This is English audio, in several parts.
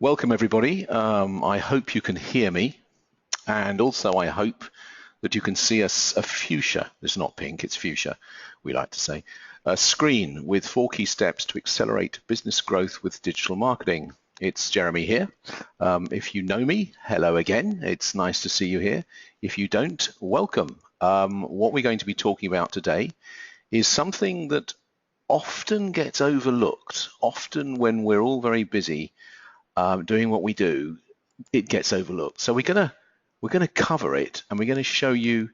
Welcome everybody. I hope you can hear me, and also I hope that you can see a fuchsia. It's not pink, it's fuchsia, we like to say. A screen with 4 key steps to accelerate business growth with digital marketing. It's Jeremy here. If you know me, hello again. It's nice to see you here. If you don't, welcome. What we're going to be talking about today is something that often gets overlooked. Often when we're all very busy doing what we do, it gets overlooked. So we're gonna cover it, and we're going to show you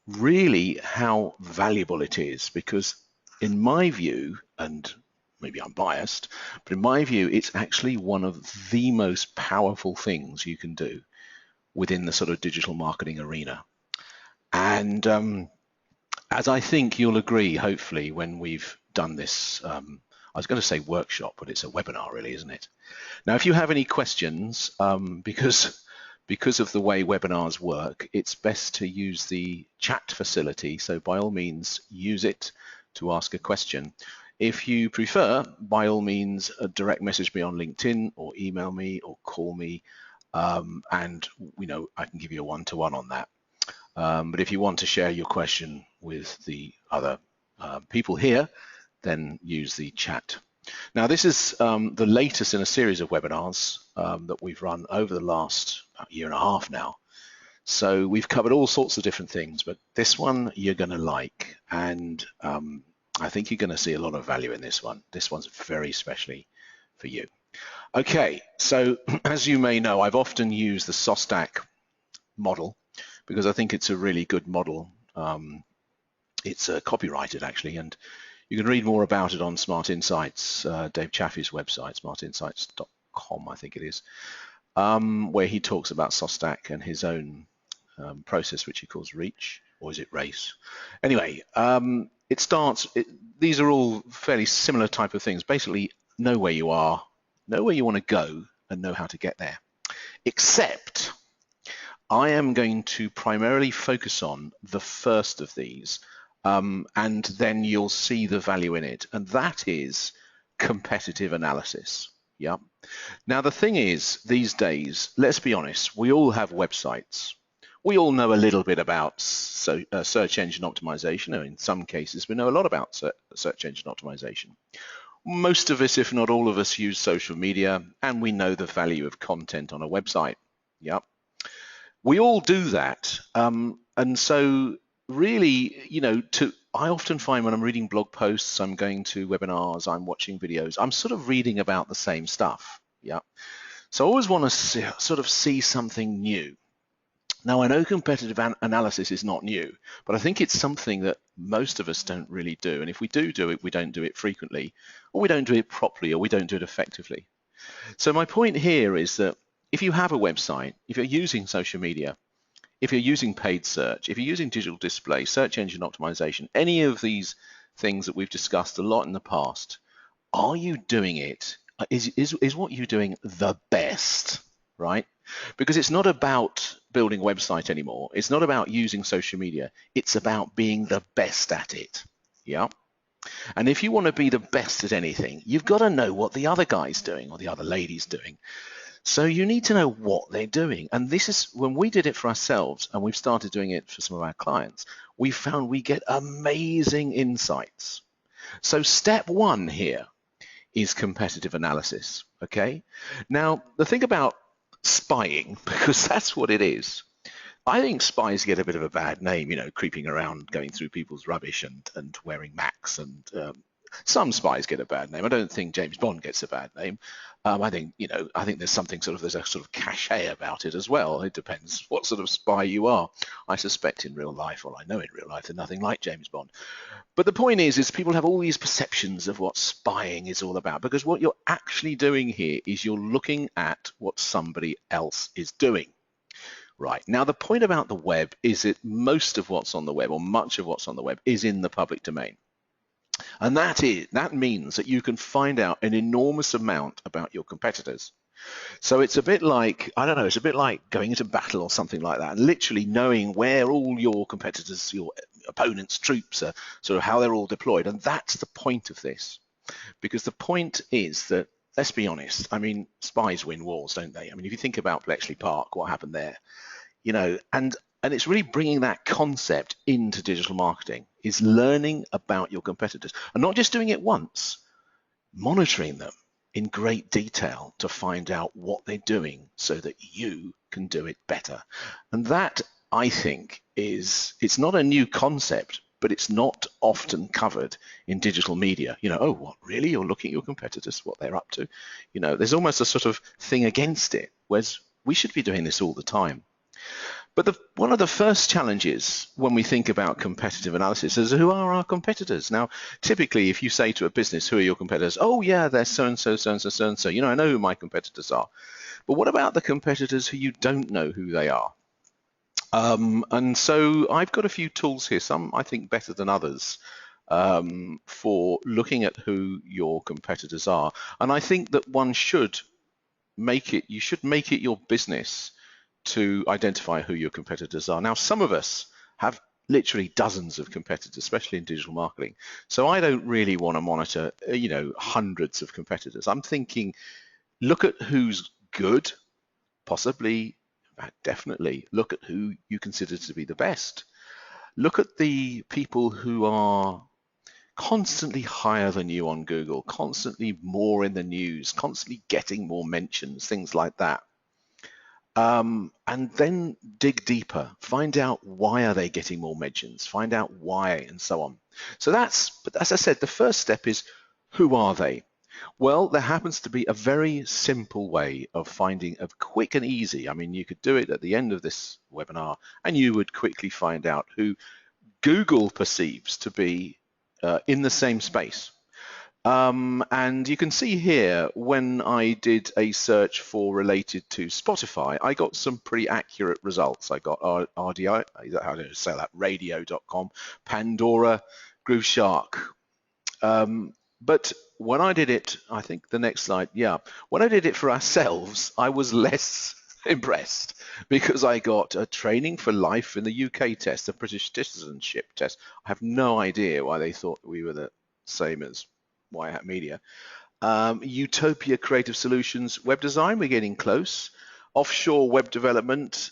really how valuable it is, because in my view, and maybe I'm biased, but in my view, it's actually one of the most powerful things you can do within the sort of digital marketing arena. And as I think you'll agree, hopefully, when we've done this, I was going to say workshop, but it's a webinar really, isn't it? Now, if you have any questions, because of the way webinars work, it's best to use the chat facility. So by all means, use it to ask a question. If you prefer, by all means, direct message me on LinkedIn or email me or call me, and I can give you a one-to-one on that. But if you want to share your question with the other people here, then use the chat. Now, this is the latest in a series of webinars that we've run over the last year and a half now. So we've covered all sorts of different things, but this one you're going to like, and I think you're going to see a lot of value in this one. This one's very specially for you. Okay, so as you may know, I've often used the SOSTAC model because I think it's a really good model. It's copyrighted actually, and you can read more about it on Smart Insights, Dave Chaffee's website, smartinsights.com, I think it is, where he talks about SOSTAC and his own process, which he calls REACH, or is it RACE? Anyway, these are all fairly similar type of things. Basically, know where you are, know where you want to go, and know how to get there. Except, I am going to primarily focus on the first of these, and then you'll see the value in it, and that is competitive analysis. Yeah. Now the thing is, these days, let's be honest, we all have websites. We all know a little bit about search engine optimization, or in some cases, we know a lot about search engine optimization. Most of us, if not all of us, use social media, and we know the value of content on a website. Yeah. We all do that, and so really, I often find when I'm reading blog posts, I'm going to webinars, I'm watching videos, I'm sort of reading about the same stuff. Yeah. So I always want to sort of see something new. Now, I know competitive analysis is not new, but I think it's something that most of us don't really do. And if we do it, we don't do it frequently, or we don't do it properly, or we don't do it effectively. So my point here is that if you have a website, if you're using social media, if you're using paid search, if you're using digital display, search engine optimization, any of these things that we've discussed a lot in the past, are you doing it? Is what you're doing the best, right? Because it's not about building a website anymore. It's not about using social media. It's about being the best at it. Yeah. And if you want to be the best at anything, you've got to know what the other guy's doing or the other lady's doing. So you need to know what they're doing. And this is when we did it for ourselves, and we've started doing it for some of our clients, we found we get amazing insights. So step one here is competitive analysis. Okay. Now, the thing about spying, because that's what it is, I think spies get a bit of a bad name, creeping around, going through people's rubbish and wearing Macs, and some spies get a bad name. I don't think James Bond gets a bad name. I think there's a sort of cachet about it as well. It depends what sort of spy you are. I suspect in real life, or I know in real life, they're nothing like James Bond. But the point is people have all these perceptions of what spying is all about, because what you're actually doing here is you're looking at what somebody else is doing. Right. Now, the point about the web is that most of what's on the web, or much of what's on the web, is in the public domain. And that means that you can find out an enormous amount about your competitors. So it's a bit like, I don't know, it's a bit like going into battle or something like that, and literally knowing where all your competitors, your opponents' troops are, sort of how they're all deployed. And that's the point of this, because the point is that let's be honest. I mean, spies win wars, don't they? I mean, if you think about Bletchley Park, what happened there, and it's really bringing that concept into digital marketing, is learning about your competitors and not just doing it once, monitoring them in great detail to find out what they're doing so that you can do it better. And that, I think, it's not a new concept, but it's not often covered in digital media. Oh, what, really? You're looking at your competitors, what they're up to? There's almost a sort of thing against it, whereas we should be doing this all the time. But one of the first challenges when we think about competitive analysis is, who are our competitors? Now, typically, if you say to a business, who are your competitors? Oh, yeah, they're so-and-so, so-and-so, so-and-so. I know who my competitors are. But what about the competitors who you don't know who they are? And so I've got a few tools here, some I think better than others, for looking at who your competitors are. And I think that you should make it your business to identify who your competitors are. Now, some of us have literally dozens of competitors, especially in digital marketing. So I don't really want to monitor, hundreds of competitors. I'm thinking, look at who's good, possibly, definitely. Look at who you consider to be the best. Look at the people who are constantly higher than you on Google, constantly more in the news, constantly getting more mentions, things like that. And then dig deeper, find out why are they getting more mentions, find out why, and so on. So but as I said, the first step is, who are they? Well, there happens to be a very simple way of finding a quick and easy. I mean, you could do it at the end of this webinar, and you would quickly find out who Google perceives to be in the same space. And you can see here, when I did a search for related to Spotify, I got some pretty accurate results. I got RDI, how do I say that, radio.com, Pandora, Groove Shark. But when I did it, I think the next slide, yeah, when I did it for ourselves, I was less impressed, because I got a training for life in the UK test, a British citizenship test. I have no idea why they thought we were the same as White Hat Media. Utopia Creative Solutions, web design, we're getting close. Offshore web development,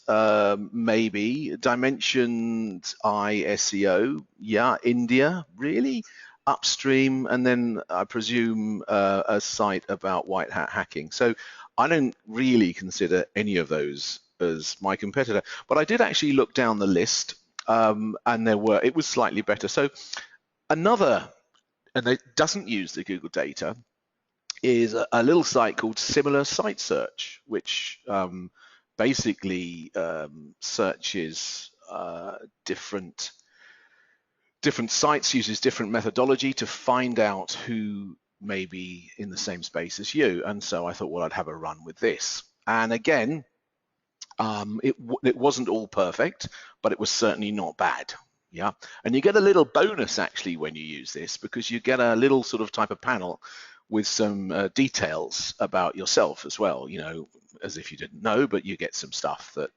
maybe. Dimensions SEO, yeah. India, really? Upstream, and then I presume a site about white hat hacking. So I don't really consider any of those as my competitor, but I did actually look down the list, and it was slightly better. So another, and it doesn't use the Google data, is a little site called Similar Site Search, which basically searches different sites, uses different methodology to find out who may be in the same space as you. And so I thought, well, I'd have a run with this. And again, it wasn't all perfect, but it was certainly not bad. Yeah, and you get a little bonus actually when you use this, because you get a little sort of type of panel with some details about yourself as well, as if you didn't know, but you get some stuff that,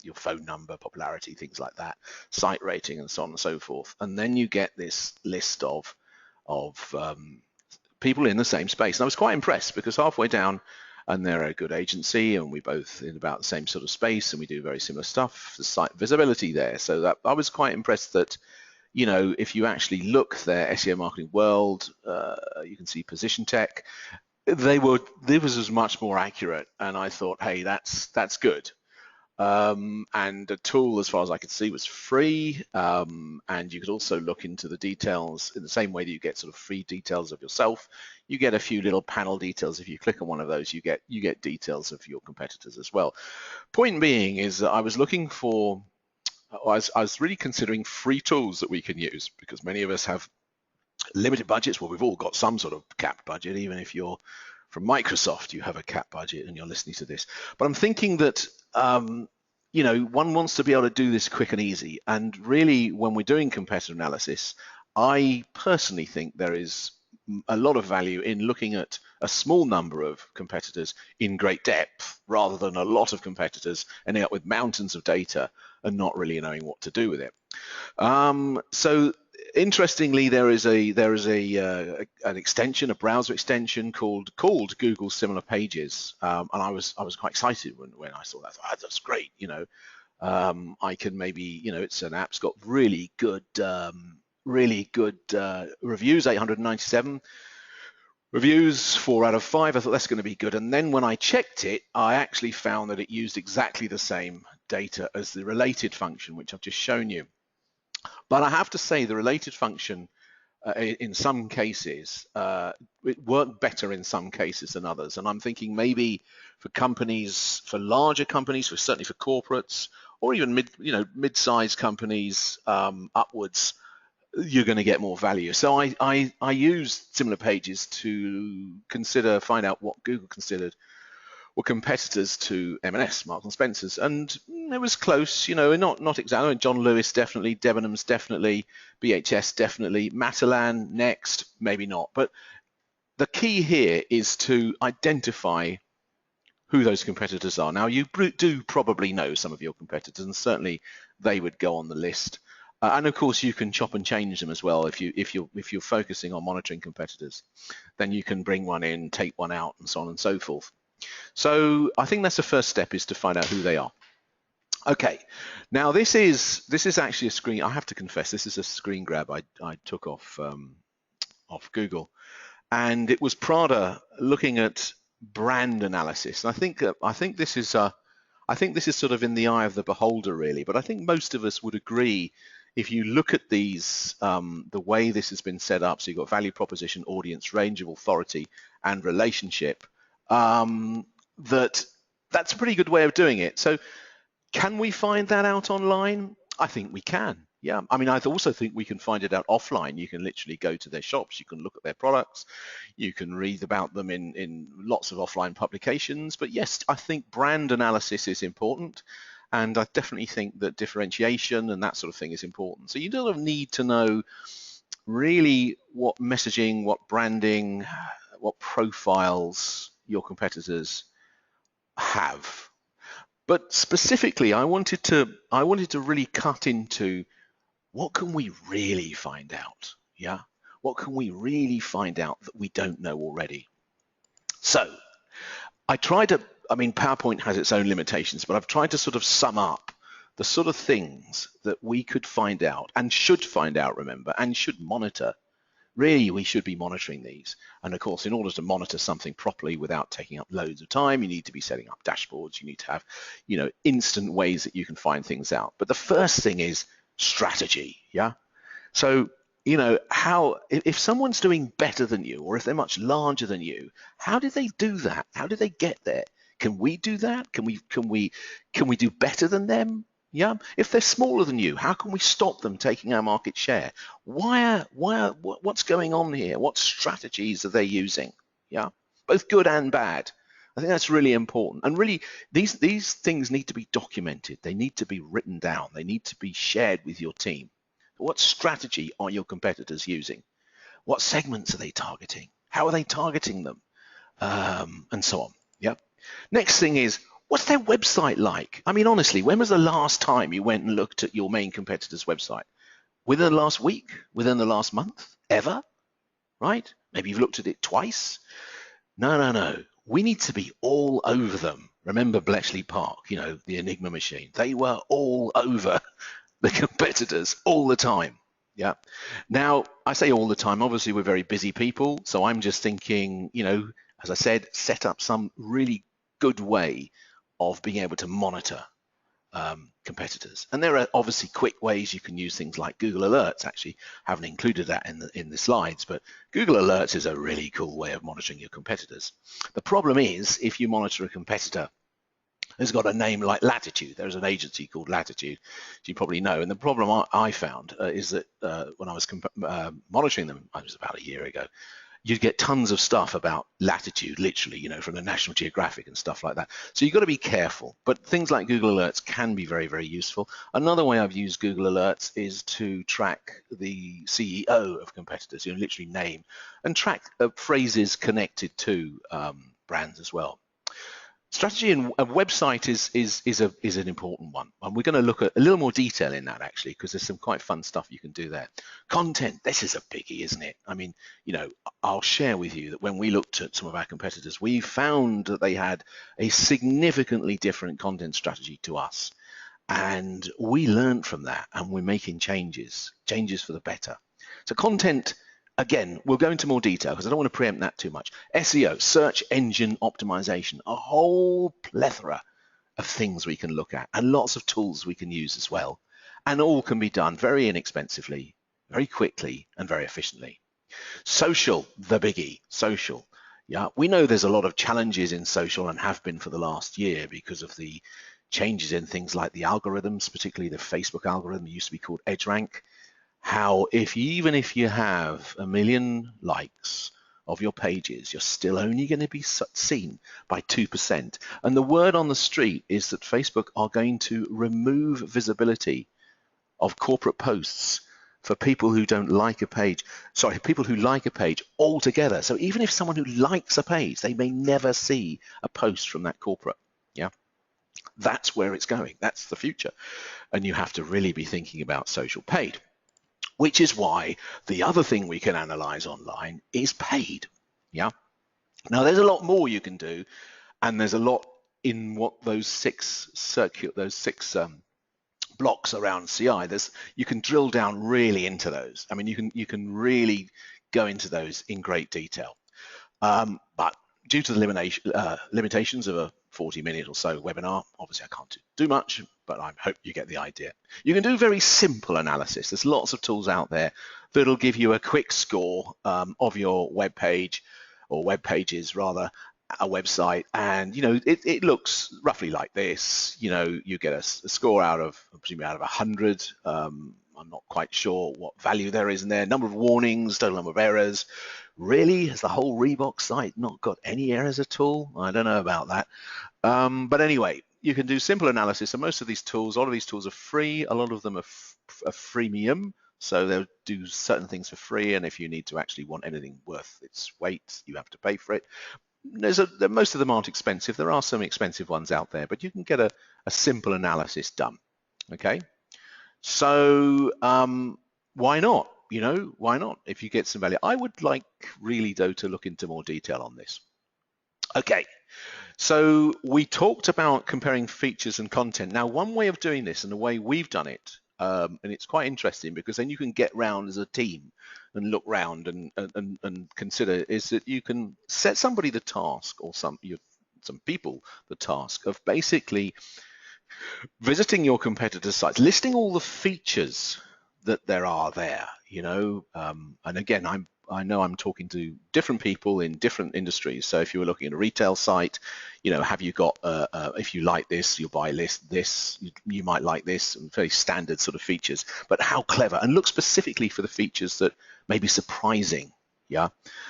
your phone number, popularity, things like that, site rating, and so on and so forth. And then you get this list of people in the same space. And I was quite impressed, because halfway down, and they're a good agency, and we both in about the same sort of space, and we do very similar stuff. The site visibility there, so that I was quite impressed that, if you actually look there, SEO Marketing World, you can see Position Tech. This was much more accurate, and I thought, hey, that's good. And the tool, as far as I could see, was free, and you could also look into the details in the same way that you get sort of free details of yourself. You get a few little panel details. If you click on one of those, you get details of your competitors as well. Point being is that I was looking for, I was really considering free tools that we can use, because many of us have limited budgets. Well, we've all got some sort of capped budget. Even if you're from Microsoft, you have a capped budget and you're listening to this. But I'm thinking that one wants to be able to do this quick and easy. And really, when we're doing competitor analysis, I personally think there is a lot of value in looking at a small number of competitors in great depth, rather than a lot of competitors ending up with mountains of data and not really knowing what to do with it. So interestingly, there is an extension, a browser extension called Google Similar Pages, and I was quite excited when I saw that. I thought, oh, that's great, you know. I can maybe, you know, it's an app's got really good reviews, 897 reviews, 4 out of 5. I thought that's going to be good. And then when I checked it, I actually found that it used exactly the same data as the related function, which I've just shown you. But I have to say the related function in some cases, it worked better in some cases than others. And I'm thinking maybe for companies, for larger companies, certainly for corporates, or even mid-sized companies upwards, you're going to get more value. So I used Similar Pages to find out what Google considered were competitors to M&S, Marks and Spencer's, and it was close, you know, not exactly. John Lewis definitely, Debenhams definitely, BHS definitely, Matalan next, maybe not. But the key here is to identify who those competitors are. Now, you do probably know some of your competitors, and certainly they would go on the list. And of course, you can chop and change them as well. If you're focusing on monitoring competitors, then you can bring one in, take one out, and so on and so forth. So I think that's the first step, is to find out who they are. Okay, now this is actually a screen. I have to confess, this is a screen grab I took off Google, and it was Prada looking at brand analysis. And I think this is sort of in the eye of the beholder, really. But I think most of us would agree, if you look at these, the way this has been set up, so you've got value proposition, audience, range of authority, and relationship, that's a pretty good way of doing it. So can we find that out online? I think we can. Yeah, I mean, I also think we can find it out offline. You can literally go to their shops, you can look at their products, you can read about them in lots of offline publications. But yes, I think brand analysis is important. And I definitely think that differentiation and that sort of thing is important. So you don't need to know really what messaging, what branding, what profiles your competitors have. But specifically, I wanted to really cut into, what can we really find out? Yeah, what can we really find out that we don't know already? So I mean, PowerPoint has its own limitations, but I've tried to sort of sum up the sort of things that we could find out and should find out, remember, and should monitor. Really, we should be monitoring these. And of course, in order to monitor something properly without taking up loads of time, you need to be setting up dashboards. You need to have, you know, instant ways that you can find things out. But the first thing is strategy, yeah? So, you know, if someone's doing better than you, or if they're much larger than you, how did they do that? How did they get there? Can we do that? Can we do better than them? Yeah. If they're smaller than you, how can we stop them taking our market share? What's going on here? What strategies are they using? Yeah. Both good and bad. I think that's really important. And really, these things need to be documented. They need to be written down. They need to be shared with your team. What strategy are your competitors using? What segments are they targeting? How are they targeting them? And so on. Yeah. Next thing is, what's their website like? I mean, honestly, when was the last time you went and looked at your main competitor's website? Within the last week? Within the last month? Ever? Right? Maybe you've looked at it twice? No. We need to be all over them. Remember Bletchley Park, you know, the Enigma machine. They were all over the competitors all the time. Yeah. Now, I say all the time, obviously we're very busy people. So I'm just thinking, you know, as I said, set up some really good way of being able to monitor competitors. And there are obviously quick ways. You can use things like Google Alerts. Actually, haven't included that in the slides, but Google Alerts is a really cool way of monitoring your competitors. The problem is, if you monitor a competitor who's got a name like Latitude, there's an agency called Latitude, as you probably know. And the problem I found is that when I was monitoring them, it was about a year ago, you'd get tons of stuff about Latitude, literally, you know, from the National Geographic and stuff like that. So you've got to be careful. But things like Google Alerts can be very, very useful. Another way I've used Google Alerts is to track the CEO of competitors, you know, literally name, and track phrases connected to brands as well. Strategy in a website is an important one, and we're going to look at a little more detail in that actually, because there's some quite fun stuff you can do there. Content, this is a biggie, isn't it? I mean, you know, I'll share with you that when we looked at some of our competitors, we found that they had a significantly different content strategy to us, and we learned from that, and we're making changes for the better. So content, again, we'll go into more detail because I don't want to preempt that too much. SEO, search engine optimization, a whole plethora of things we can look at and lots of tools we can use as well. And all can be done very inexpensively, very quickly, and very efficiently. Social, the biggie, social. Yeah, we know there's a lot of challenges in social and have been for the last year because of the changes in things like the algorithms, particularly the Facebook algorithm, used to be called EdgeRank. How even if you have 1 million likes of your pages, you're still only going to be seen by 2%. And the word on the street is that Facebook are going to remove visibility of corporate posts for people who don't like a page. Sorry, people who like a page altogether. So even if someone who likes a page, they may never see a post from that corporate. Yeah, that's where it's going. That's the future. And you have to really be thinking about social paid. Which is why the other thing we can analyze online is paid. Yeah. Now there's a lot more you can do, and there's a lot in what those six blocks around CI. You can drill down really into those. I mean, you can really go into those in great detail. But due to the limitations of a 40-minute or so webinar, obviously I can't do much, but I hope you get the idea. You can do very simple analysis. There's lots of tools out there that'll give you a quick score of your web page, or web pages rather, a website, and you know it looks roughly like this. You know, you get a score out of, presumably out of 100. I'm not quite sure what value there is in there. Number of warnings, total number of errors. Really, has the whole Reebok site not got any errors at all? I don't know about that. But anyway, you can do simple analysis. And most of these tools, a lot of these tools are free. A lot of them are freemium. So they'll do certain things for free. And if you need to actually want anything worth its weight, you have to pay for it. Most of them aren't expensive. There are some expensive ones out there, but you can get a simple analysis done. Okay. So why not? You know, why not? If you get some value, I would like really though to look into more detail on this. Okay, so we talked about comparing features and content. Now, one way of doing this and the way we've done it, and it's quite interesting because then you can get round as a team and look round and consider, is that you can set somebody the task, or some people the task of basically visiting your competitors' sites, listing all the features that there are there, you know, and again, I know I'm talking to different people in different industries. So if you were looking at a retail site, you know, have you got, if you like this, you'll buy this, you might like this, and very standard sort of features, but how clever, and look specifically for the features that may be surprising. Yeah,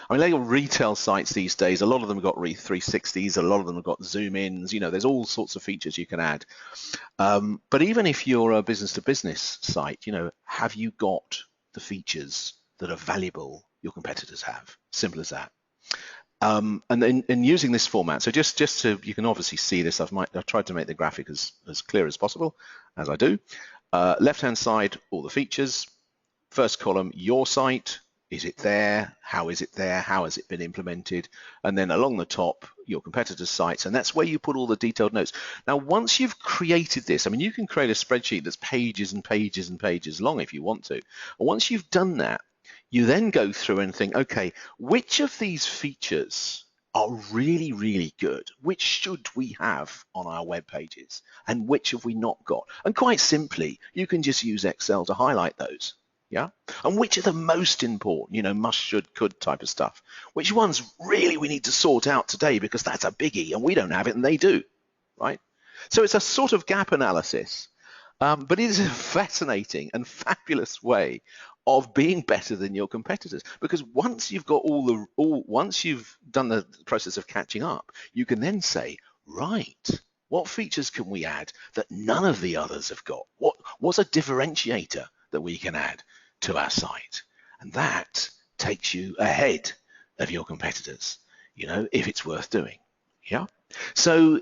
I mean, like retail sites these days, a lot of them have got 360s, a lot of them have got zoom ins, you know, there's all sorts of features you can add. But even if you're a business to business site, you know, have you got the features that are valuable your competitors have? Simple as that. And then in using this format, so just so you can obviously see this, I've tried to make the graphic as clear as possible, as I do. Left-hand side, all the features. First column, your site. Is it there? How is it there? How has it been implemented? And then along the top, your competitors' sites, and that's where you put all the detailed notes. Now, once you've created this, I mean, you can create a spreadsheet that's pages and pages and pages long if you want to. And once you've done that, you then go through and think, okay, which of these features are really, really good? Which should we have on our web pages? And which have we not got? And quite simply, you can just use Excel to highlight those. Yeah, and which are the most important, you know, must, should, could type of stuff. Which ones really we need to sort out today because that's a biggie and we don't have it and they do, right? So it's a sort of gap analysis, but it is a fascinating and fabulous way of being better than your competitors, because once you've got once you've done the process of catching up, you can then say, right, what features can we add that none of the others have got? What's a differentiator that we can add to our site? And that takes you ahead of your competitors, you know, if it's worth doing. Yeah. So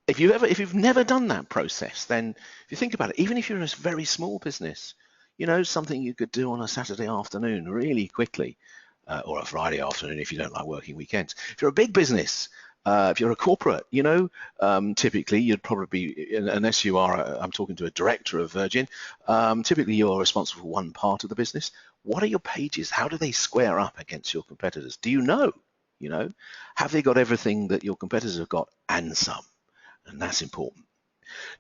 if you've never done that process, then if you think about it, even if you're a very small business, you know, something you could do on a Saturday afternoon really quickly, or a Friday afternoon if you don't like working weekends. If you're a big business, if you're a corporate, you know, typically you'd probably be, unless you are, I'm talking to a director of Virgin, typically you're responsible for one part of the business. What are your pages? How do they square up against your competitors? Do you know? You know, have they got everything that your competitors have got and some? And that's important.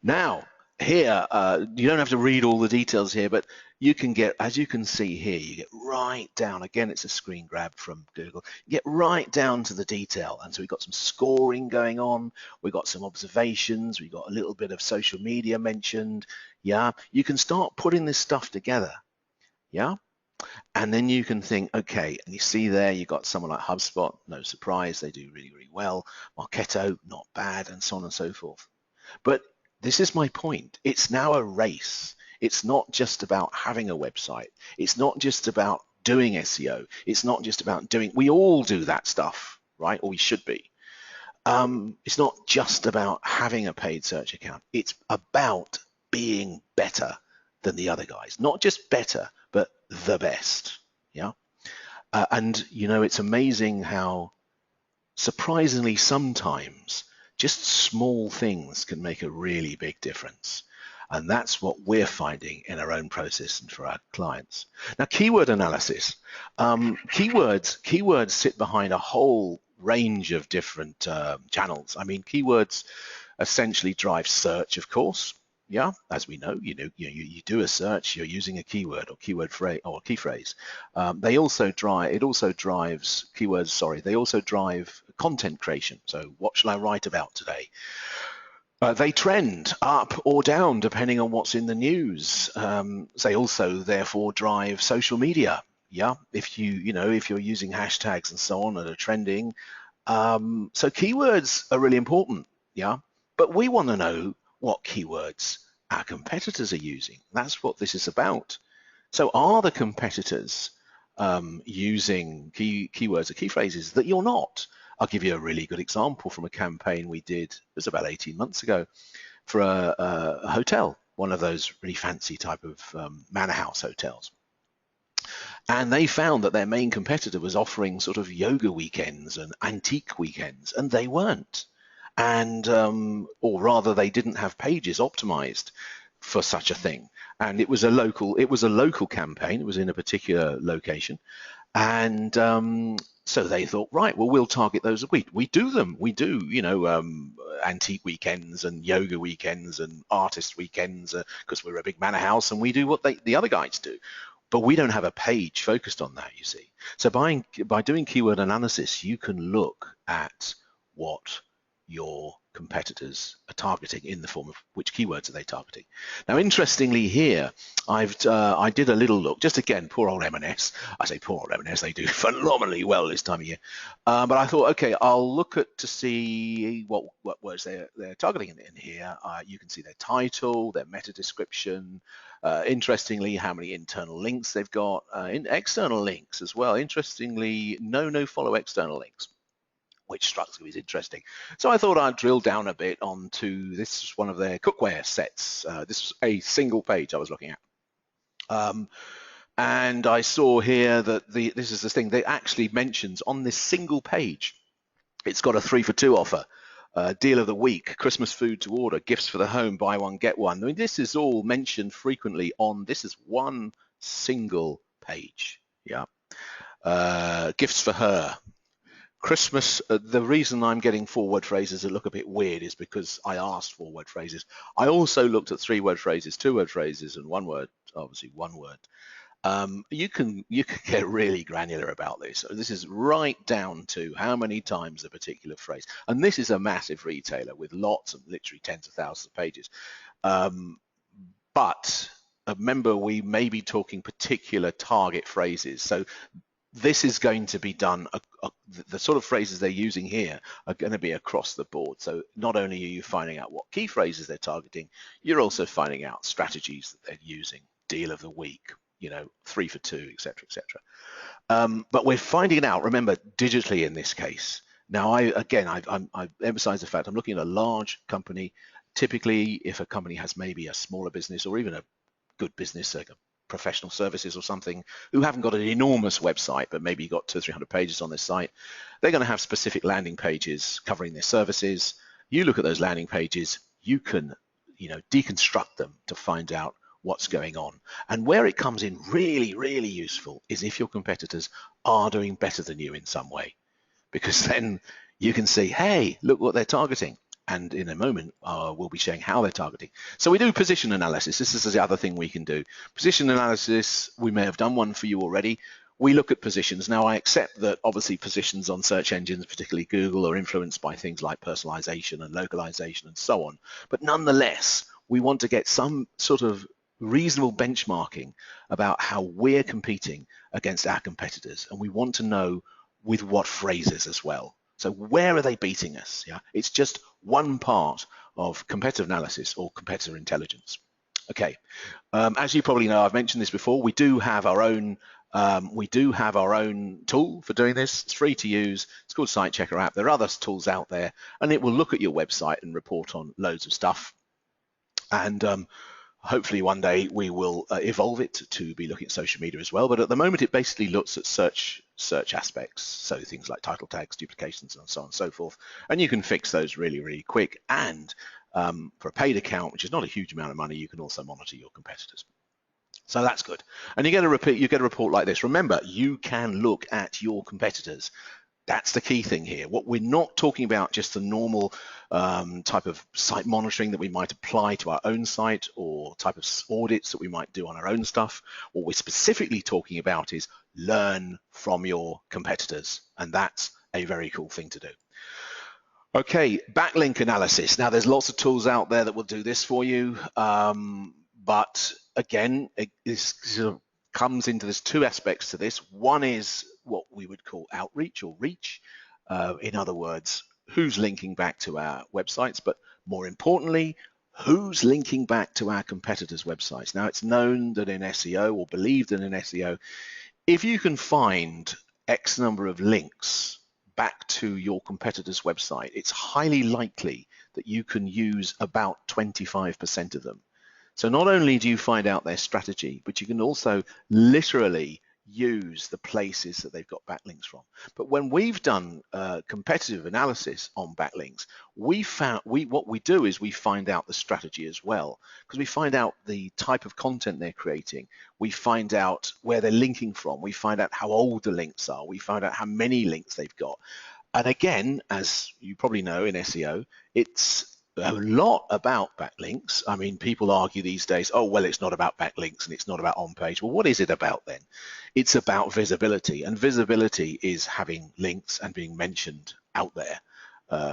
Now, here, you don't have to read all the details here, but you can get, as you can see here, you get right down, again, it's a screen grab from Google, you get right down to the detail. And so we've got some scoring going on, we've got some observations, we've got a little bit of social media mentioned, yeah? You can start putting this stuff together, yeah? And then you can think, okay, and you see there, you've got someone like HubSpot, no surprise, they do really, really well. Marketo, not bad, and so on and so forth. But this is my point. It's now a race. It's not just about having a website. It's not just about doing SEO. It's not just about doing, we all do that stuff, right? Or we should be. It's not just about having a paid search account. It's about being better than the other guys. Not just better, but the best, yeah? And, you know, it's amazing how surprisingly sometimes just small things can make a really big difference. And that's what we're finding in our own process and for our clients. Now, keyword analysis. Keywords sit behind a whole range of different channels. I mean, keywords essentially drive search, of course. Yeah, as we know, you do a search, you're using a keyword or keyword phrase or key phrase. They also drive content creation. So what shall I write about today? They trend up or down depending on what's in the news. They also therefore drive social media. Yeah, if you're using hashtags and so on that are trending. So keywords are really important. Yeah, but we want to know what keywords our competitors are using. That's what this is about. So are the competitors using keywords or key phrases that you're not? I'll give you a really good example from a campaign we did, it was about 18 months ago, for a hotel, one of those really fancy type of manor house hotels. And they found that their main competitor was offering sort of yoga weekends and antique weekends, and they weren't. And or rather, they didn't have pages optimized for such a thing. And it was a local campaign. It was in a particular location, and so they thought, right, well, we'll target those. We do them. We do, antique weekends and yoga weekends and artist weekends because we're a big manor house and we do what the other guys do. But we don't have a page focused on that, you see. So by doing keyword analysis, you can look at what your competitors are targeting in the form of which keywords are they targeting. Now, interestingly here, I did a little look, just again, poor old M&S. I say poor old M&S, they do phenomenally well this time of year. But I thought, okay, I'll look at to see what words they're targeting in here. You can see their title, their meta description, interestingly, how many internal links they've got, external links as well. Interestingly, no follow external links, which struck me as interesting. So I thought I'd drill down a bit onto this is one of their cookware sets. This was a single page I was looking at. And I saw here that this is the thing they actually mentions on this single page. It's got a 3-for-2 offer, deal of the week, Christmas food to order, gifts for the home, buy one, get one. I mean, this is all mentioned frequently this is one single page. Yeah. Gifts for her. Christmas, the reason I'm getting 4-word phrases that look a bit weird is because I asked 4-word phrases. I also looked at 3-word phrases, 2-word phrases, and 1 word, obviously 1 word. You can get really granular about this. So this is right down to how many times a particular phrase. And this is a massive retailer with lots of literally tens of thousands of pages. But remember, we may be talking particular target phrases. So this is going to be done, the sort of phrases they're using here are going to be across the board. So not only are you finding out what key phrases they're targeting, you're also finding out strategies that they're using, deal of the week, 3-for-2, etc., etc. But we're finding it out, remember, digitally in this case. Now, I emphasize the fact I'm looking at a large company. Typically, if a company has maybe a smaller business or even a good business, like a professional services or something, who haven't got an enormous website, but maybe got 200 or 300 pages on their site, they're going to have specific landing pages covering their services. You look at those landing pages, you can, deconstruct them to find out what's going on. And where it comes in really, really useful is if your competitors are doing better than you in some way, because then you can see, hey, look what they're targeting. And in a moment, we'll be showing how they're targeting. So we do position analysis. This is the other thing we can do. Position analysis, we may have done one for you already. We look at positions. Now, I accept that obviously positions on search engines, particularly Google, are influenced by things like personalization and localization and so on. But nonetheless, we want to get some sort of reasonable benchmarking about how we're competing against our competitors. And we want to know with what phrases as well. So where are they beating us? Yeah, it's just one part of competitive analysis or competitor intelligence. Okay, as you probably know, I've mentioned this before. We do have our own tool for doing this. It's free to use. It's called Site Checker app. There are other tools out there, and it will look at your website and report on loads of stuff. And hopefully one day we will evolve it to be looking at social media as well. But at the moment, it basically looks at search aspects. So things like title tags, duplications, and so on and so forth. And you can fix those really, really quick. And for a paid account, which is not a huge amount of money, you can also monitor your competitors. So that's good. And you get a report like this. Remember, you can look at your competitors. That's the key thing here. What we're not talking about just the normal type of site monitoring that we might apply to our own site or type of audits that we might do on our own stuff. What we're specifically talking about is learn from your competitors. And that's a very cool thing to do. Okay, backlink analysis. Now, there's lots of tools out there that will do this for you. But again, this sort of comes into there's two aspects to this. One is what we would call outreach or reach. In other words, who's linking back to our websites, but more importantly, who's linking back to our competitors' websites. Now, it's known that in SEO, or believed that in SEO, if you can find X number of links back to your competitor's website, it's highly likely that you can use about 25% of them. So not only do you find out their strategy, but you can also literally use the places that they've got backlinks from. But when we've done competitive analysis on backlinks, what we do is we find out the strategy as well, because we find out the type of content they're creating. We find out where they're linking from. We find out how old the links are. We find out how many links they've got. And again, as you probably know in SEO, it's a lot about backlinks. I mean, people argue these days, oh, well, it's not about backlinks and it's not about on-page. Well, what is it about then? It's about visibility, and visibility is having links and being mentioned out there,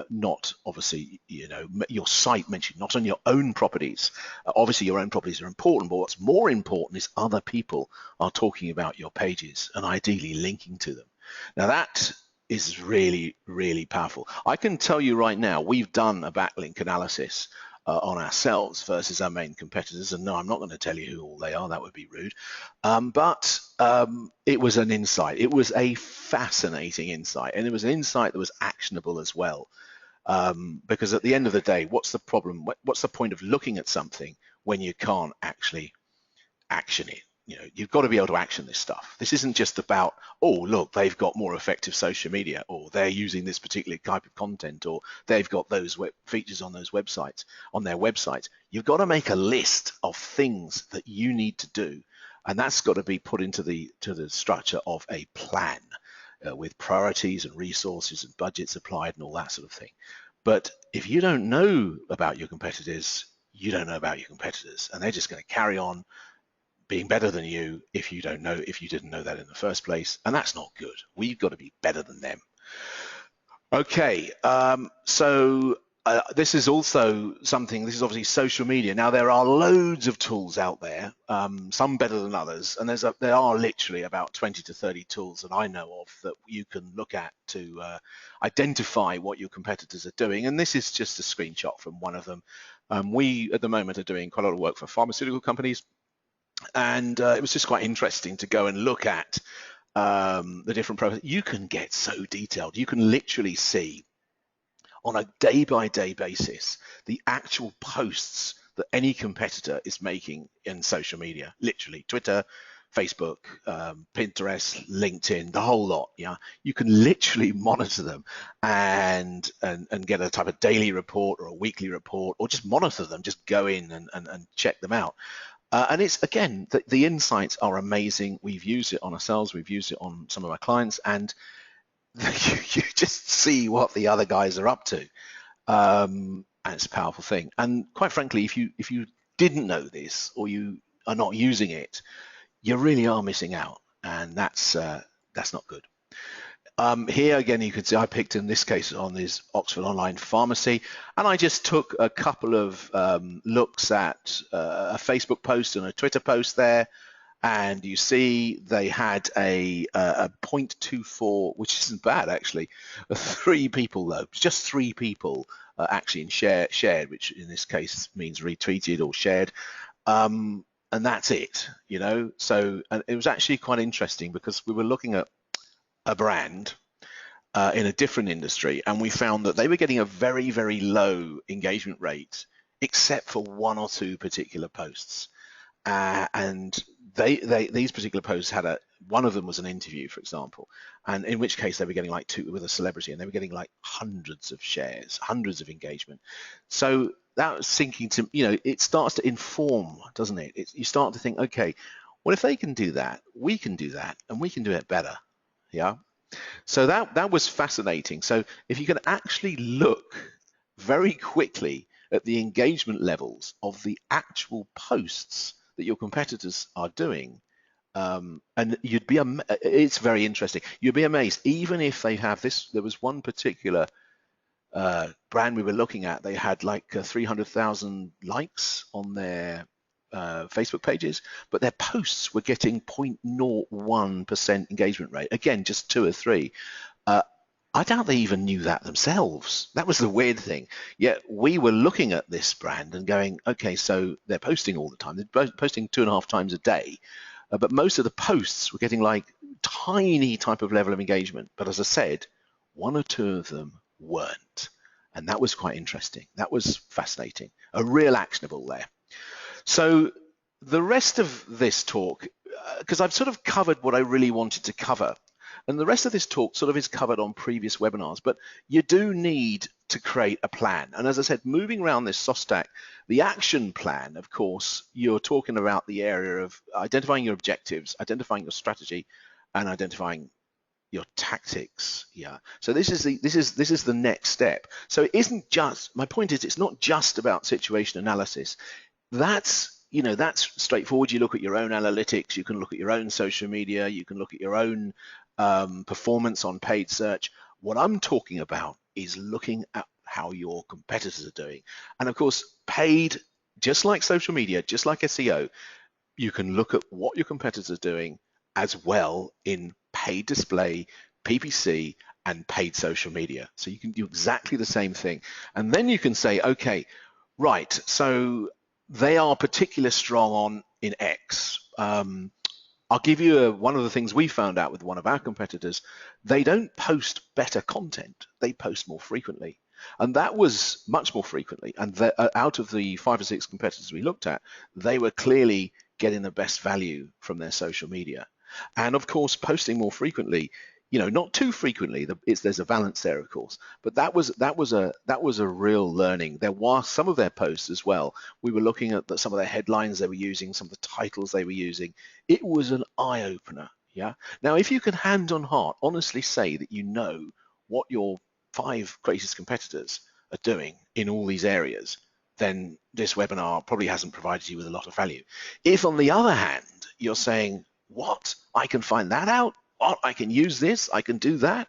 not obviously, your site mentioned, not on your own properties. Obviously, your own properties are important, but what's more important is other people are talking about your pages and ideally linking to them. Now, that is really, really powerful. I can tell you right now, we've done a backlink analysis on ourselves versus our main competitors. And no, I'm not going to tell you who all they are. That would be rude. But it was an insight. It was a fascinating insight. And it was an insight that was actionable as well. Because at the end of the day, what's the problem? What's the point of looking at something when you can't actually action it? You've got to be able to action this stuff. This isn't just about, oh, look, they've got more effective social media, or they're using this particular type of content, or they've got those features on those websites, on their websites. You've got to make a list of things that you need to do, and that's got to be put into the structure of a plan with priorities and resources and budgets applied and all that sort of thing. But if you don't know about your competitors, you don't know about your competitors, and they're just going to carry on being better than you if you didn't know that in the first place, and that's not good. We've got to be better than them. Okay, so this is also something, this is obviously social media. Now, there are loads of tools out there, some better than others, and there are literally about 20 to 30 tools that I know of that you can look at to identify what your competitors are doing, and this is just a screenshot from one of them. We, at the moment, are doing quite a lot of work for pharmaceutical companies, and it was just quite interesting to go and look at the different profiles, you can get so detailed. You can literally see on a day-by-day basis the actual posts that any competitor is making in social media, literally Twitter, Facebook, Pinterest, LinkedIn, the whole lot. Yeah, you can literally monitor them and get a type of daily report or a weekly report, or just monitor them. Just go in and check them out. And it's, again, the insights are amazing. We've used it on ourselves. We've used it on some of our clients, and you just see what the other guys are up to. And it's a powerful thing. And quite frankly, if you didn't know this, or you are not using it, you really are missing out, and that's not good. Here again, you can see I picked, in this case, on this Oxford Online Pharmacy, and I just took a couple of looks at a Facebook post and a Twitter post there, and you see they had a 0.24, which isn't bad actually. 3 people though, just 3 people actually shared, which in this case means retweeted or shared. And that's it, you know. So, and it was actually quite interesting because we were looking at a brand in a different industry, and we found that they were getting a very, very low engagement rate, except for 1 or 2 particular posts. And these particular posts had one of them was an interview, for example, and in which case they were getting like 2 with a celebrity, and they were getting like hundreds of shares, hundreds of engagement. So that was sinking to, you know, it starts to inform, doesn't it? You start to think, okay, well, if they can do that, we can do that, and we can do it better. Yeah. So that was fascinating. So if you can actually look very quickly at the engagement levels of the actual posts that your competitors are doing, and you'd be, it's very interesting. You'd be amazed, even if they have this. There was one particular brand we were looking at. They had like 300,000 likes on their Facebook pages, but their posts were getting 0.01% engagement rate. Again, just 2 or 3. I doubt they even knew that themselves. That was the weird thing. Yet we were looking at this brand and going, okay, so they're posting all the time. They're posting 2.5 times a day, but most of the posts were getting like tiny type of level of engagement. But as I said, 1 or 2 of them weren't. And that was quite interesting. That was fascinating. A real actionable there. So the rest of this talk, because I've sort of covered what I really wanted to cover, and the rest of this talk sort of is covered on previous webinars, but you do need to create a plan. And as I said, moving around this SOSTAC, the action plan, of course, you're talking about the area of identifying your objectives, identifying your strategy, and identifying your tactics. Yeah. So this is the next step. So it isn't just, my point is, it's not just about situation analysis. That's, you know, that's straightforward. You look at your own analytics, you can look at your own social media, you can look at your own performance on paid search. What I'm talking about is looking at how your competitors are doing. And of course, paid, just like social media, just like SEO, you can look at what your competitors are doing as well in paid display, PPC, and paid social media. So you can do exactly the same thing. And then you can say, okay, right, so they are particularly strong in X. I'll give you one of the things we found out with one of our competitors. They don't post better content. They post more frequently. And that was much more frequently. And out of the 5 or 6 competitors we looked at, they were clearly getting the best value from their social media. And of course, posting more frequently, you know, not too frequently. There's a balance there, of course, but that was a real learning. There were some of their posts as well. We were looking at some of their headlines they were using, some of the titles they were using. It was an eye opener. Yeah. Now, if you can hand on heart honestly say that you know what your 5 greatest competitors are doing in all these areas, then this webinar probably hasn't provided you with a lot of value. If, on the other hand, you're saying, what? I can find that out? What? I can use this? I can do that?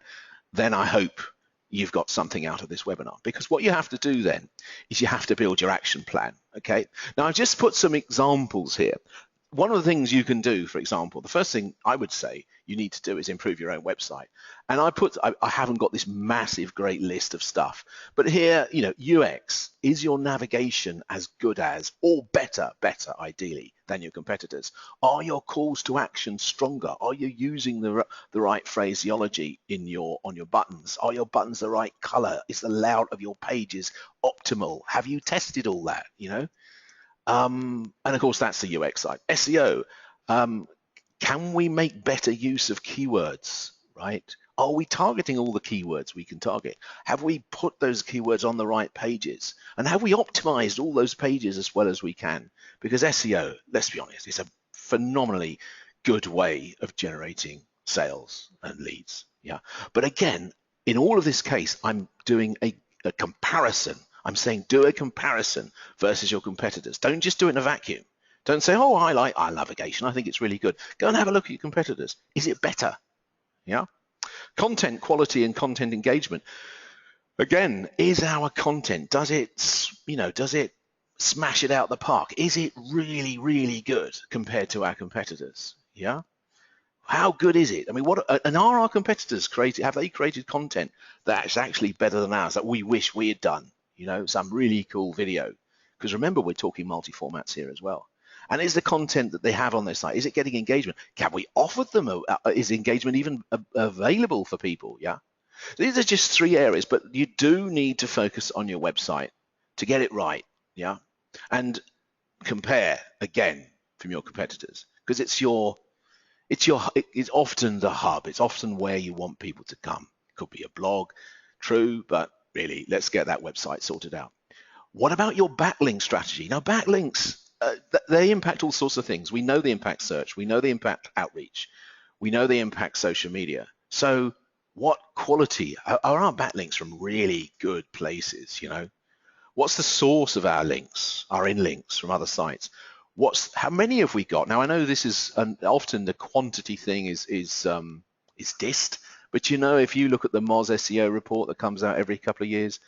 Then I hope you've got something out of this webinar, because what you have to do then is you have to build your action plan. Okay. Now, I've just put some examples here. one of the things you can do, for example, the first thing I would say you need to do is improve your own website. And I haven't got this massive, great list of stuff, but here, UX, is your navigation as good as, or better, ideally, than your competitors? Are your calls to action stronger? Are you using the right phraseology on your buttons? Are your buttons the right color? Is the layout of your pages optimal? Have you tested all that, and of course, that's the UX side. SEO, can we make better use of keywords, right? Are we targeting all the keywords we can target? Have we put those keywords on the right pages? And have we optimized all those pages as well as we can? Because SEO, let's be honest, is a phenomenally good way of generating sales and leads. Yeah. But again, in all of this case, I'm doing a comparison. I'm saying do a comparison versus your competitors. Don't just do it in a vacuum. Don't say, oh, I like our navigation. I think it's really good. Go and have a look at your competitors. Is it better? Yeah. Content quality and content engagement. Again, is our content, does it smash it out the park? Is it really, really good compared to our competitors? Yeah. How good is it? I mean, and are our competitors have they created content that's actually better than ours that we wish we had done? Some really cool video. Because remember, we're talking multi-formats here as well. And is the content that they have on their site, is it getting engagement? Can we offer them, is engagement even available for people? Yeah. These are just 3 areas, but you do need to focus on your website to get it right. Yeah. And compare again from your competitors, because it's often the hub. It's often where you want people to come. It could be a blog, true, but really, let's get that website sorted out. What about your backlink strategy? Now, backlinks, they impact all sorts of things. We know they impact search. We know they impact outreach. We know they impact social media. So what quality are our backlinks from really good places? What's the source of our links, our in-links from other sites? How many have we got? Now, I know this is often the quantity thing is dissed, but if you look at the Moz SEO report that comes out every couple of years,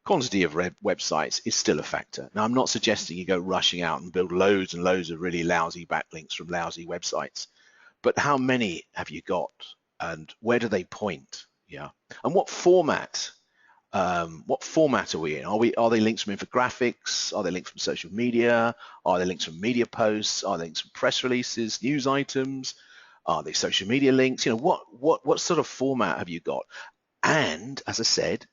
quantity of websites is still a factor. Now, I'm not suggesting you go rushing out and build loads and loads of really lousy backlinks from lousy websites, but how many have you got, and where do they point? Yeah, and what format? What format are we in? Are they links from infographics? Are they links from social media? Are they links from media posts? Are they links from press releases, news items? Are they social media links? What sort of format have you got? And as I said,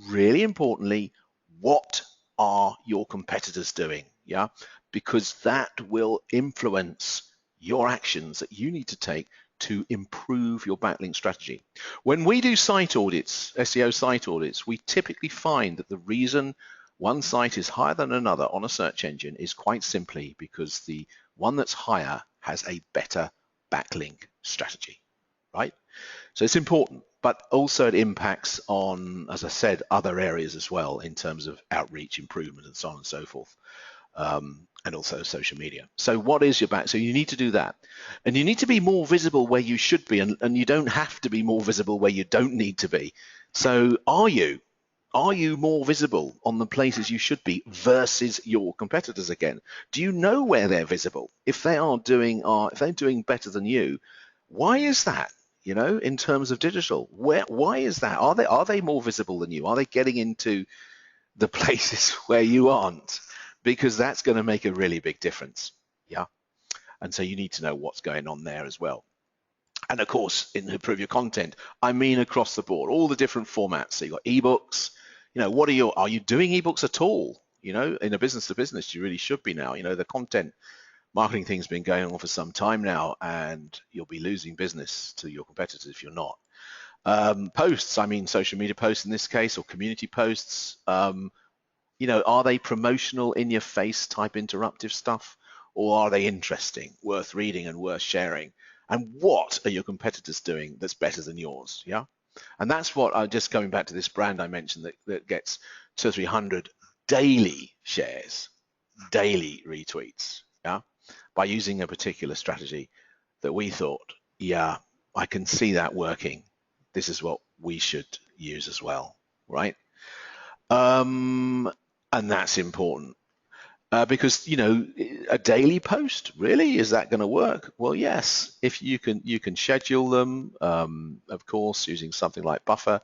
really importantly, what are your competitors doing? Yeah, because that will influence your actions that you need to take to improve your backlink strategy. When we do site audits, SEO site audits, we typically find that the reason one site is higher than another on a search engine is quite simply because the one that's higher has a better backlink strategy, right? So it's important, but also it impacts on, as I said, other areas as well in terms of outreach, improvement, and so on and so forth. And also social media. So what is your back? So you need to do that. And you need to be more visible where you should be, and you don't have to be more visible where you don't need to be. So are you more visible on the places you should be versus your competitors again? Do you know where they're visible? If they're doing better than you, why is that? In terms of digital, why is that? Are they more visible than you? Are they getting into the places where you aren't? Because that's going to make a really big difference. Yeah. And so you need to know what's going on there as well. And of course, improve your content, I mean across the board, all the different formats. So you've got ebooks, are you doing ebooks at all? In a business to business, you really should be now. The content marketing thing's been going on for some time now, and you'll be losing business to your competitors if you're not. Posts, I mean social media posts in this case, or community posts. Are they promotional, in-your-face type interruptive stuff, or are they interesting, worth reading and worth sharing? And what are your competitors doing that's better than yours? Yeah, and that's what just going back to this brand I mentioned that gets 200 or 300 daily shares, daily retweets. Yeah, by using a particular strategy that we thought, yeah, I can see that working. This is what we should use as well, right? And that's important. Because a daily post, really, is that going to work? Well, yes, if you can schedule them, of course, using something like Buffer.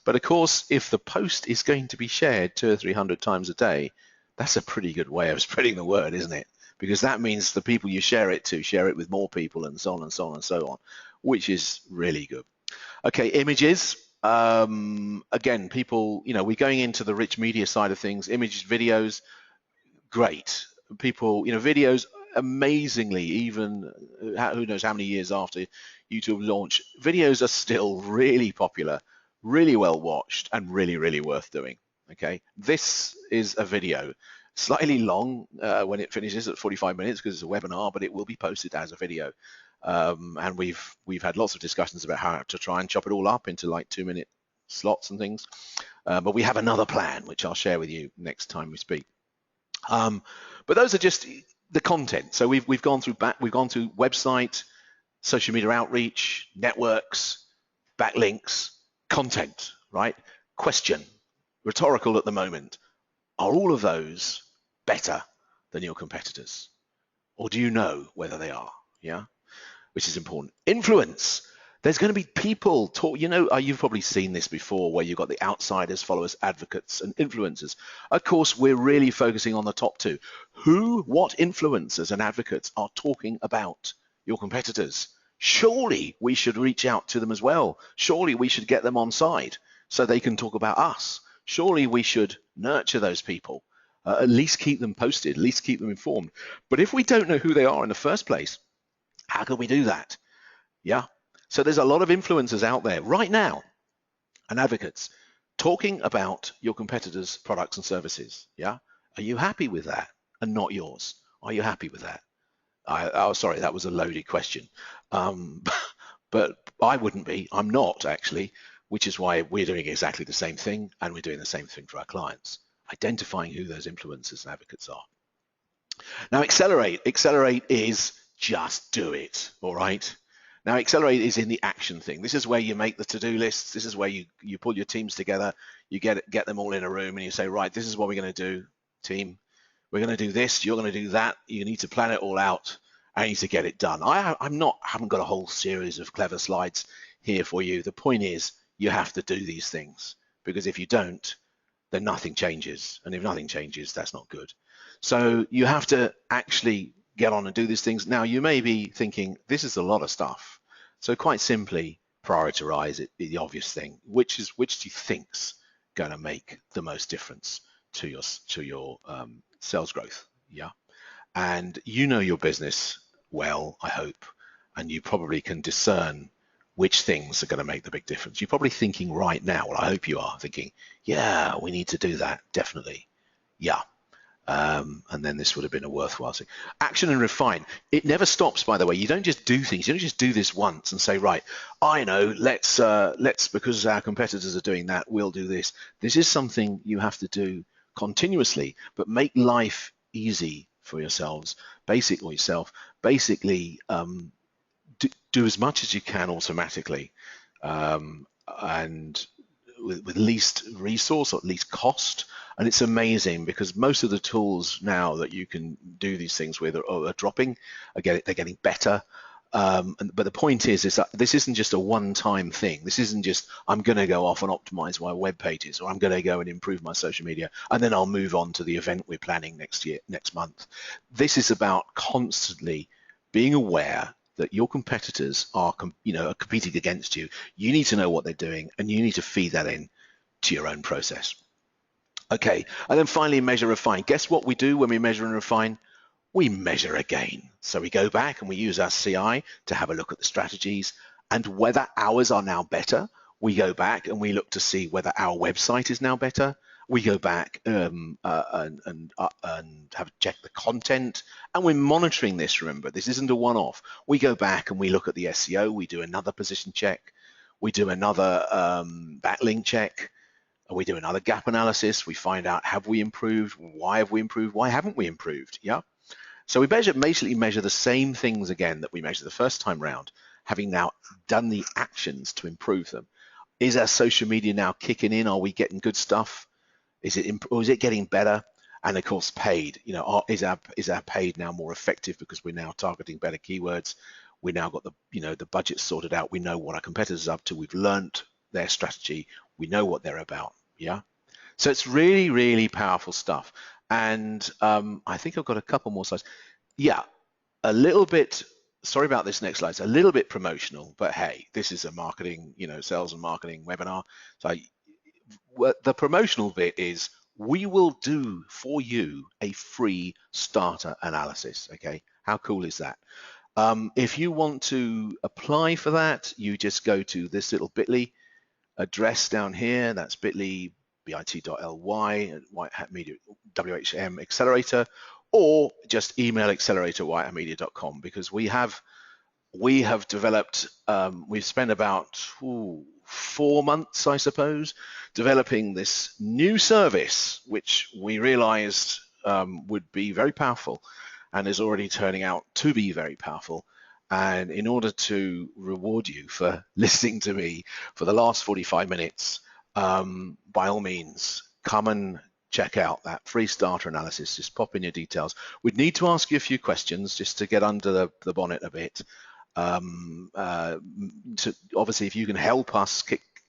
But of course, if the post is going to be shared 200 or 300 times a day, that's a pretty good way of spreading the word, isn't it? Because that means the people you share it to share it with more people, and so on and so on and so on, which is really good. Okay, images. Again, people, we're going into the rich media side of things. Images, videos, great. People, videos, amazingly, even who knows how many years after YouTube launched, videos are still really popular, really well watched, and really, really worth doing. Okay, this is a video, slightly long when it finishes at 45 minutes because it's a webinar, but it will be posted as a video. And we've had lots of discussions about how to try and chop it all up into like 2-minute slots and things. But we have another plan, which I'll share with you next time we speak. But those are just the content. So we've gone through website, social media outreach, networks, backlinks, content, right? Question, rhetorical at the moment. Are all of those better than your competitors? Or do you know whether they are? Yeah, which is important. Influence. There's going to be people talk, you've probably seen this before where you've got the outsiders, followers, advocates, and influencers. Of course, we're really focusing on the top two. What influencers and advocates are talking about your competitors? Surely we should reach out to them as well. Surely we should get them on side so they can talk about us. Surely we should nurture those people, at least keep them posted, at least keep them informed. But if we don't know who they are in the first place, how can we do that? Yeah. So there's a lot of influencers out there right now and advocates talking about your competitors' products and services. Yeah. Are you happy with that and not yours? Are you happy with that? Sorry, that was a loaded question. But I wouldn't be. I'm not actually, which is why we're doing exactly the same thing, and we're doing the same thing for our clients, identifying who those influencers and advocates are. Now, accelerate. Accelerate is just do it. All right. Now, accelerate is in the action thing. This is where you make the to-do lists. This is where you pull your teams together. You get them all in a room and you say, right, this is what we're going to do, team. We're going to do this. You're going to do that. You need to plan it all out. I need to get it done. I haven't got a whole series of clever slides here for you. The point is you have to do these things, because if you don't, then nothing changes. And if nothing changes, that's not good. So you have to actually get on and do these things. Now, you may be thinking, this is a lot of stuff. So quite simply, prioritize it, the obvious thing. Which do you think's going to make the most difference to your sales growth? Yeah. And you know your business well, I hope, and you probably can discern which things are going to make the big difference. You're probably thinking right now, well, I hope you are thinking, yeah, we need to do that, definitely. Yeah. And then this would have been a worthwhile thing. Action and refine. It never stops, by the way. You don't just do things. You don't just do this once and say, right, I know, let's because our competitors are doing that, we'll do this. This is something you have to do continuously, but make life easy for yourselves. Basically, do as much as you can automatically, and with least resource or at least cost. And it's amazing because most of the tools now that you can do these things with are dropping. Again, they're getting better. But the point is that this isn't just a one-time thing. This isn't just, I'm going to go off and optimize my web pages, or I'm going to go and improve my social media, and then I'll move on to the event we're planning next month. This is about constantly being aware that your competitors are competing against you. You need to know what they're doing, and you need to feed that in to your own process. Okay, and then finally, measure, refine. Guess what we do when we measure and refine? We measure again. So we go back and we use our CI to have a look at the strategies and whether ours are now better. We go back and we look to see whether our website is now better. We go back and have checked the content, and we're monitoring this. Remember, this isn't a one-off. We go back and we look at the SEO. We do another position check. We do another backlink check. We do another gap analysis. We find out, have we improved? Why have we improved? Why haven't we improved? Yeah. So we basically measure the same things again that we measured the first time round, having now done the actions to improve them. Is our social media now kicking in? Are we getting good stuff? Is it getting better? And of course, paid. You know, is our paid now more effective because we're now targeting better keywords? We now got the budget sorted out. We know what our competitors are up to. We've learned their strategy. We know what they're about. Yeah. So it's really, really powerful stuff. And I think I've got a couple more slides. Yeah, a little bit. Sorry about this next slide. It's a little bit promotional, but hey, this is a marketing, sales and marketing webinar. So the promotional bit is we will do for you a free starter analysis. Okay, how cool is that? If you want to apply for that, you just go to this little bit.ly address down here. That's bit.ly bit.ly White Hat Media WHM Accelerator, or just email accelerator@whitehatmedia.com, because we have developed, we've spent about 4 months, I suppose, developing this new service, which we realized would be very powerful and is already turning out to be very powerful. And in order to reward you for listening to me for the last 45 minutes, by all means, come and check out that free starter analysis. Just pop in your details. We'd need to ask you a few questions just to get under the bonnet a bit. Obviously, if you can help us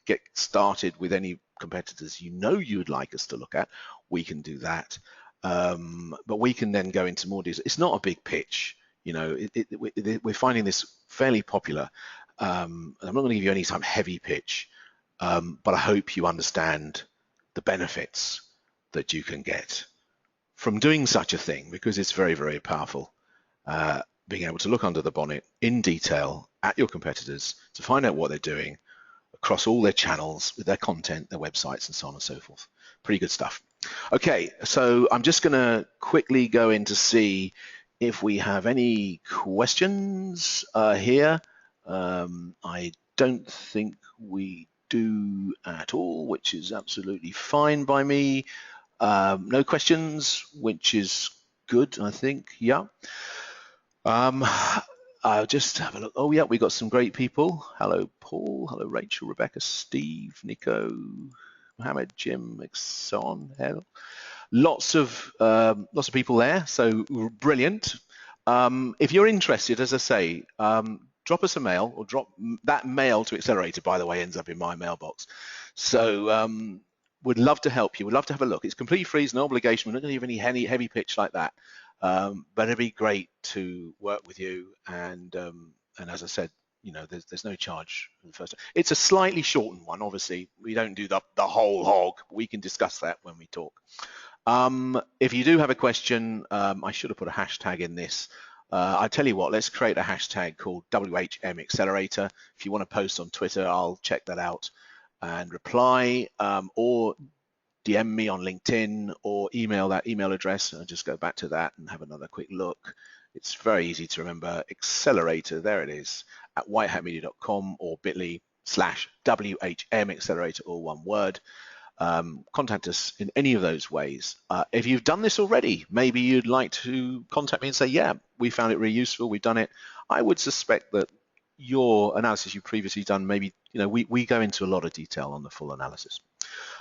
get started with any competitors you would like us to look at, we can do that. But we can then go into more detail. It's not a big pitch. We're finding this fairly popular. I'm not going to give you any heavy pitch, but I hope you understand the benefits that you can get from doing such a thing, because it's very, very powerful. Being able to look under the bonnet in detail at your competitors to find out what they're doing across all their channels with their content, their websites, and so on and so forth. Pretty good stuff. Okay, so I'm just going to quickly go in to see if we have any questions here. I don't think we do at all, which is absolutely fine by me. No questions, which is good, I think. Yeah. I'll just have a look. Oh yeah, we got some great people. Hello, Paul. Hello, Rachel, Rebecca, Steve, Nico, Mohammed, Jim, Exxon. Hello. Lots of people there, so brilliant. If you're interested, as I say, drop us a mail, or drop that mail to Accelerator, by the way, ends up in my mailbox. So we'd love to help you. We'd love to have a look. It's completely free, it's no obligation. We're not going to give any heavy pitch like that. But it'd be great to work with you. And as I said, there's no charge for the first time. It's a slightly shortened one, obviously. We don't do the whole hog. We can discuss that when we talk. If you do have a question, I should have put a hashtag in this. I tell you what, let's create a hashtag called WHM Accelerator. If you want to post on Twitter, I'll check that out and reply, or DM me on LinkedIn, or email that email address, and I'll just go back to that and have another quick look. It's very easy to remember. Accelerator, there it is, at whitehatmedia.com, or bit.ly/WHM Accelerator, all one word. Contact us in any of those ways. If you've done this already, maybe you'd like to contact me and say, yeah, we found it really useful, we've done it. I would suspect that your analysis you've previously done, maybe, we go into a lot of detail on the full analysis.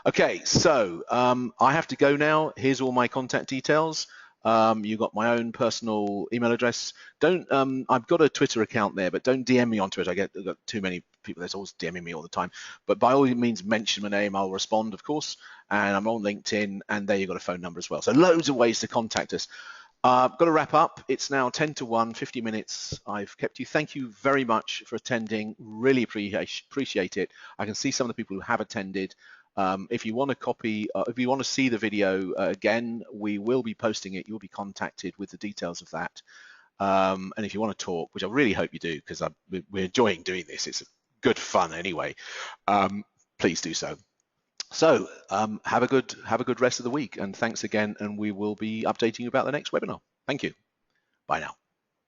Okay, so I have to go now. Here's all my contact details. You got my own personal email address. I've got a Twitter account there, but don't DM me on Twitter. I've got too many people that's always DMing me all the time. But by all means, mention my name. I'll respond, of course. And I'm on LinkedIn, and there you've got a phone number as well. So loads of ways to contact us. I've got to wrap up. It's now 10 to 1, 50 minutes. I've kept you. Thank you very much for attending. Really appreciate it. I can see some of the people who have attended. If you want a copy, if you want to see the video again, we will be posting it. You'll be contacted with the details of that. And if you want to talk, which I really hope you do, because we're enjoying doing this. It's good fun anyway. Please do so. So have a good rest of the week, and thanks again. And we will be updating you about the next webinar. Thank you. Bye now.